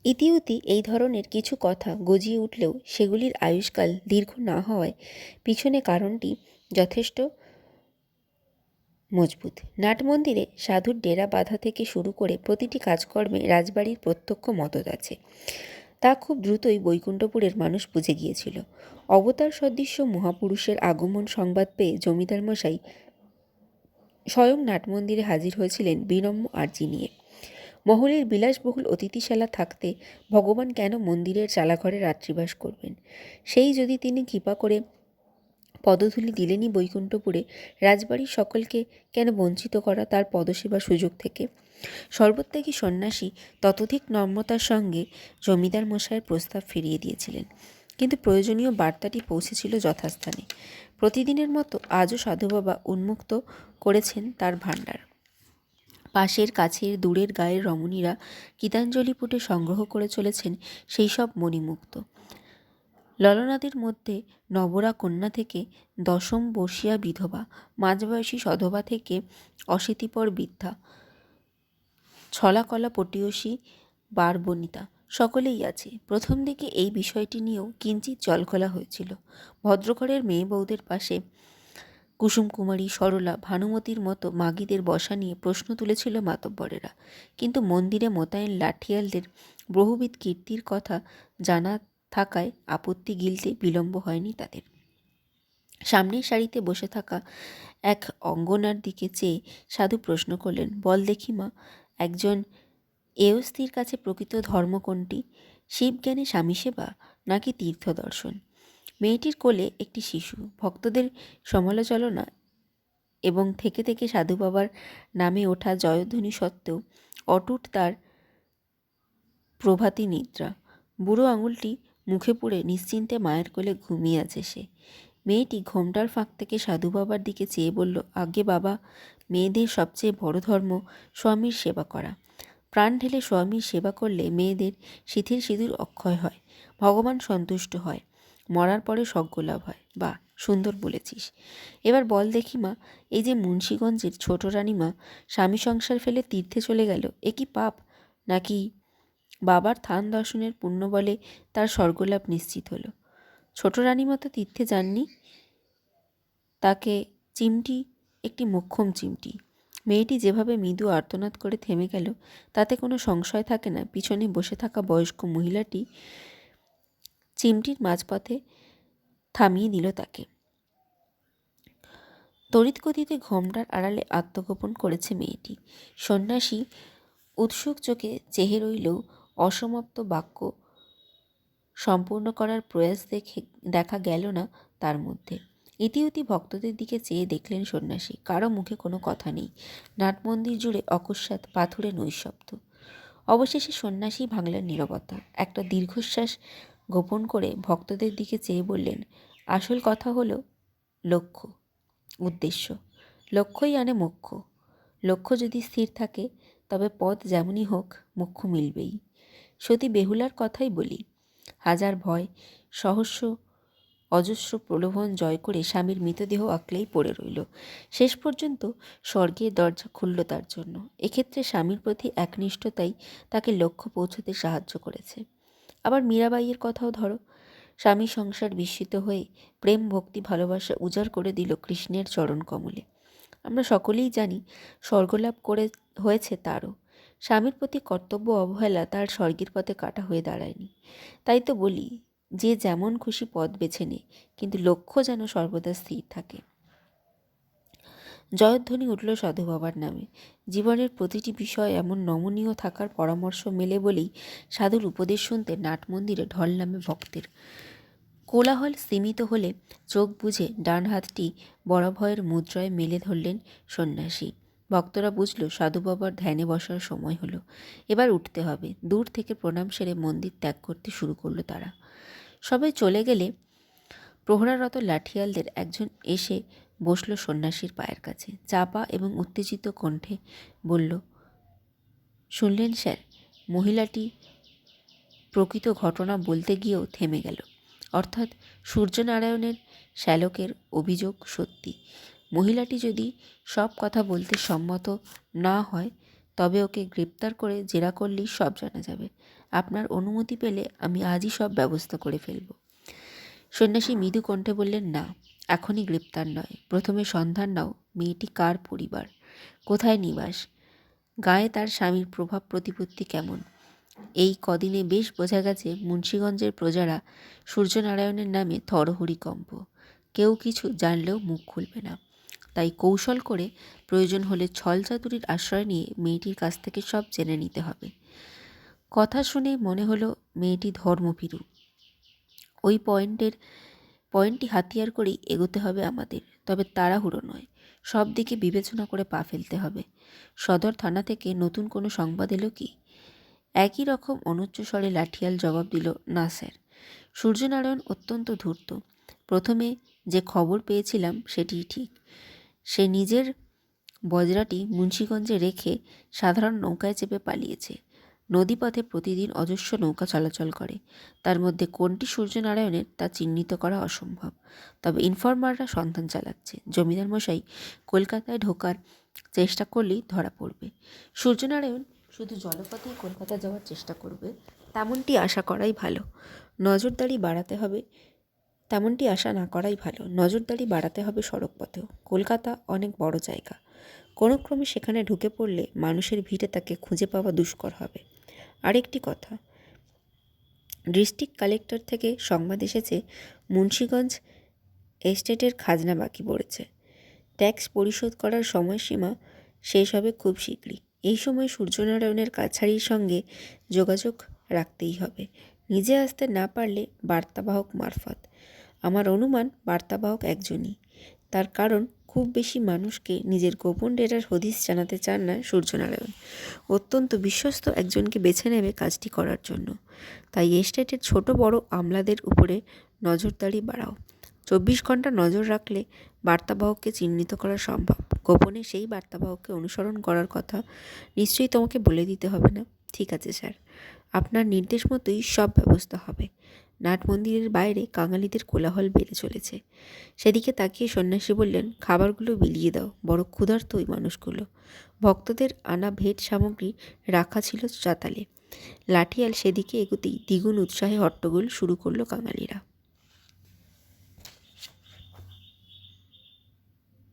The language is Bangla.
ইতিউতি এই ধরনের কিছু কথা গজিয়ে উঠলেও সেগুলির আয়ুষ্কাল দীর্ঘ না হওয়ায় পিছনে কারণটি যথেষ্ট মজবুত। নাটমন্দিরে সাধুর ডেরা বাঁধা থেকে শুরু করে প্রতিটি কাজকর্মে রাজবাড়ির প্রত্যক্ষ মদত আছে। তা খুব দ্রুতই বৈকুণ্ঠপুরের মানুষ বুঝে গিয়েছিল। অবতার সদৃশ্য মহাপুরুষের আগমন সংবাদ পেয়ে জমিদার মশাই স্বয়ং নাটমন্দিরে হাজির হয়েছিলেন বিনম্র আর্জি নিয়ে। মহলের বিলাসবহুল অতিথিশালা থাকতে ভগবান কেন মন্দিরের চালাঘরে রাত্রিবাস করবেন? সেই যদি তিনি কৃপা করে পদধূলি দিলেনই বৈকুণ্ঠপুরে, রাজবাড়ির সকলকে কেন বঞ্চিত করা তার পদসেবা সুযোগ থেকে? সর্বত্যাগী সন্ন্যাসী ততোধিক নম্রতার সঙ্গে জমিদার মশাইয়ের প্রস্তাব ফিরিয়ে দিয়েছিলেন, কিন্তু প্রয়োজনীয় বার্তাটি পৌঁছেছিল যথাস্থানে। প্রতিদিনের মতো আজও সাধুবাবা উন্মুক্ত করেছেন তার ভাণ্ডার। পাশের কাছের দূরের গায়ের রমণীরা গীতাঞ্জলি পুটে সংগ্রহ করে চলেছেন সেই সব মণিমুক্ত। ললনাদের মধ্যে নবরা কন্যা থেকে দশম বর্ষীয়া বিধবা, মাঝবয়সী সধবা থেকে অশীতিপর বৃদ্ধা, ছলাকলা পটীয়সী বারবনিতা সকলেই আছে। প্রথম দিকে এই বিষয়টি নিয়েও কিঞ্চিত জলঘোলা হয়েছিল। ভদ্রঘরের মেয়ে বউদের পাশে কুসুমকুমারী, সরলা, ভানুমতির মতো মাগীদের বসা নিয়ে প্রশ্ন তুলেছিল মাতব্বরেরা, কিন্তু মন্দিরে মোতায়েন লাঠিয়ালদের বহুবিধ কীর্তির কথা জানা থাকায় আপত্তি গিলতে বিলম্ব হয়নি তাদের। সামনের সারিতে বসে থাকা এক অঙ্গনার দিকে চেয়ে সাধু প্রশ্ন করলেন, বল দেখি মা, একজন এয়স্তির কাছে প্রকৃত ধর্ম কোনটি? শিবজ্ঞানে স্বামী সেবা নাকি তীর্থ দর্শন? মেয়েটির কোলে একটি শিশু। ভক্তদের সমালোচনা এবং থেকে থেকে সাধু বাবার নামে ওঠা জয়ধ্বনি সত্ত্বেও অটুট তার প্রভাতী নিদ্রা। বুড়ো আঙুলটি মুখে পুড়ে নিশ্চিন্তে মায়ের কোলে ঘুমিয়ে আছে সে। মেয়েটি ঘোমটার ফাঁক থেকে সাধু বাবার দিকে চেয়ে বলল, আগে বাবা, মেয়েদের সবচেয়ে বড় ধর্ম স্বামীর সেবা করা। প্রাণ ঢেলে স্বামীর সেবা করলে মেয়েদের সিথির সিঁদুর অক্ষয় হয়, ভগবান সন্তুষ্ট হয়, মরার পরে স্বর্গলাভ হয়। বা সুন্দর বলেছিস। এবার বল দেখি মা, এই যে মুন্সীগঞ্জের ছোট রানীমা স্বামী সংসার ফেলে তীর্থে চলে গেল, এ কি পাপ, নাকি বাবার থান দর্শনের পুণ্য বলে তার স্বর্গলাভ নিশ্চিত হলো? ছোট রানীমা তো তীর্থে যাননি, তাকে চিমটি একটি মোক্ষম চিমটি। মেয়েটি যেভাবে মৃদু আর্তনাদ করে থেমে গেল, তাতে কোনো সংশয় থাকে না পিছনে বসে থাকা বয়স্ক মহিলাটি চিমটির মাঝপথে থামিয়ে দিল তাকে। তড়িৎগতিতে ঘোমটার আড়ালে আত্মগোপন করেছে মেয়েটি। সন্ন্যাসী উৎসুক চোখে চেহে রইলেও অসমাপ্ত বাক্য সম্পূর্ণ করার প্রয়াস দেখা গেল না তার মধ্যে। ইতিউতি ভক্তদের দিকে চেয়ে দেখলেন সন্ন্যাসী, কারো মুখে কোনো কথা নেই। নাটমন্দির জুড়ে অকস্মাৎ পাথুরে নৈশব্দ। অবশেষে সন্ন্যাসী ভাঙলেন নীরবতা। একটা দীর্ঘশ্বাস গোপন করে ভক্তদের দিকে চেয়ে বললেন, আসল কথা হলো লক্ষ্য, উদ্দেশ্য। লক্ষ্যই আনে মোক্ষ। লক্ষ্য যদি স্থির থাকে তবে পথ যেমনই হোক মোক্ষ মিলবেই। সতী বেহুলার কথাই বলি, হাজার ভয়, সহস্র অজস্র প্রলোভন জয় করে স্বামীর মৃতদেহ আঁকলেই পড়ে রইল। শেষ পর্যন্ত স্বর্গের দরজা খুলল তার জন্য। এক্ষেত্রে স্বামীর প্রতি একনিষ্ঠতাই তাকে লক্ষ্য পৌঁছতে সাহায্য করেছে। আবার মীরাবাইয়ের কথাও ধরো, স্বামী সংসার বিস্মিত হয়ে প্রেম ভক্তি ভালোবাসা উজাড় করে দিল কৃষ্ণের চরণ কমলে। আমরা সকলেই জানি স্বর্গলাভ করে হয়েছে তারও। স্বামীর প্রতি কর্তব্য অবহেলা তার স্বর্গের পথে কাটা হয়ে দাঁড়ায়নি। তাই তো বলি, যে যেমন খুশি পথ বেছে নে, কিন্তু লক্ষ্য যেন সর্বদা স্থির থাকে। জয়ধ্বনি উঠল সাধু বাবার নামে। জীবনের প্রতিটি বিষয় এমন নমনীয় থাকার পরামর্শ মেলে বলেই সাধুর উপদেশ শুনতে নাটমন্দিরে ঢল নামে ভক্তের। কোলাহল স্তীমিত হলে চোখ বুজে ডান হাতটি বড়ভয়ের মুদ্রায় মেলে ধরলেন সন্ন্যাসী। ভক্তরা বুঝল সাধু বাবার ধ্যানে বসার সময় হলো, এবার উঠতে হবে। দূর থেকে প্রণাম সেরে মন্দির ত্যাগ করতে শুরু করলো তারা। সবাই চলে গেলে প্রহরারত লাঠিয়ালদের একজন এসে বসল সন্ন্যাসীর পায়ের কাছে। চাপা এবং উত্তেজিত কণ্ঠে বলল, শুনলেন স্যার? মহিলাটি প্রকৃত ঘটনা বলতে গিয়েও থেমে গেল। অর্থাৎ সূর্যনারায়ণের শ্যালকের অভিযোগ সত্যি। মহিলাটি যদি সব কথা বলতে সম্মত না হয়, তবে ওকে গ্রেপ্তার করে জেরা করলেই সব জানা যাবে। আপনার অনুমতি পেলে আমি আজই সব ব্যবস্থা করে ফেলব। সন্ন্যাসী মৃদু কণ্ঠে বললেন, না, এখনই গ্রেপ্তার নয়, প্রথমে সন্ধান নাও মেয়েটি কার পরিবার, কোথায় নিবাস, গায়ে তার স্বামীর প্রভাব প্রতিপত্তি কেমন। এই কদিনে বেশ বোঝা গেছে মুন্সীগঞ্জের প্রজারা সূর্যনারায়ণের নামে থরহরিকম্প, কেউ কিছু জানলেও মুখ খুলবে না। তাই কৌশল করে প্রয়োজন হলে ছল চাতুরির আশ্রয় নিয়ে মেয়েটির কাছ থেকে সব জেনে নিতে হবে। কথা শুনে মনে হলো মেয়েটি ধর্মভীরু। ওই পয়েন্টটি হাতিয়ার করেই এগোতে হবে আমাদের, তবে তাড়াহুড়ো নয়, সব দিকে বিবেচনা করে পা ফেলতে হবে। সদর থানা থেকে নতুন কোনো সংবাদ এলো কি? একই রকম অনুচ্চ স্বরে লাঠিয়াল জবাব দিল, না স্যার। সূর্যনারায়ণ অত্যন্ত ধূর্ত। প্রথমে যে খবর পেয়েছিলাম সেটিই ঠিক। সে নিজের বজরাটি মুন্সীগঞ্জে রেখে সাধারণ নৌকায় চেপে পালিয়েছে। নদীপথে প্রতিদিন অজস্র নৌকা চলাচল করে, তার মধ্যে কোনটি সূর্যনারায়ণের তা চিহ্নিত করা অসম্ভব। তবে ইনফরমাররা সন্ধান চালাচ্ছে। জমিদার মশাই কলকাতায় ঢোকার চেষ্টা করলেই ধরা পড়বে। সূর্যনারায়ণ শুধু জলপথেই কলকাতা যাওয়ার চেষ্টা করবে তেমনটি আশা করাই ভালো। নজরদারি বাড়াতে হবে তেমনটি আশা না করাই ভালো। নজরদারি বাড়াতে হবে সড়ক পথেও। কলকাতা অনেক বড় জায়গা, কোনো ক্রমে সেখানে ঢুকে পড়লে মানুষের ভিড়ে তাকে খুঁজে পাওয়া দুষ্কর হবে। আরেকটি কথা, ডিস্ট্রিক্ট কালেক্টর থেকে সংবাদ এসেছে মুন্সীগঞ্জ এস্টেটের খাজনা বাকি পড়েছে। ট্যাক্স পরিশোধ করার সময়সীমা শেষ হবে খুব শীঘ্রই। এই সময় সূর্যনারায়ণের কাছারির সঙ্গে যোগাযোগ রাখতেই হবে। নিজে আসতে না পারলে বার্তাবাহক মারফত। আমার অনুমান বার্তাবাহক একজনই, তার কারণ খুব বেশি মানুষকে নিজের গোপন ডেরার হদিস জানাতে চান না সূর্যনারায়ণ। অত্যন্ত বিশ্বস্ত একজনকে বেছে নেবে কাজটি করার জন্য। তাই এস্টেটের ছোট বড় আমলাদের উপরে নজরদারি বাড়াও। 24 ঘন্টা নজর রাখলে বার্তাবাহককে চিহ্নিত করা সম্ভব। গোপনে সেই বার্তাবাহককে অনুসরণ করার কথা নিশ্চয়ই তোমাকে বলে দিতে হবে না। ঠিক আছে স্যার, আপনার নির্দেশ মতোই সব ব্যবস্থা হবে। নাট মন্দিরের বাইরে কাঙালিদের কোলাহল বেড়ে চলেছে। সেদিকে তাকিয়ে সন্ন্যাসী বললেন, খাবারগুলো বিলিয়ে দাও, বড় ক্ষুধার্ত ওই মানুষগুলো। ভক্তদের আনা ভেট সামগ্রী রাখা ছিল চাতালে। লাঠিয়াল সেদিকে এগোতেই দ্বিগুণ উৎসাহে হট্টগোল শুরু করলো কাঙালিরা।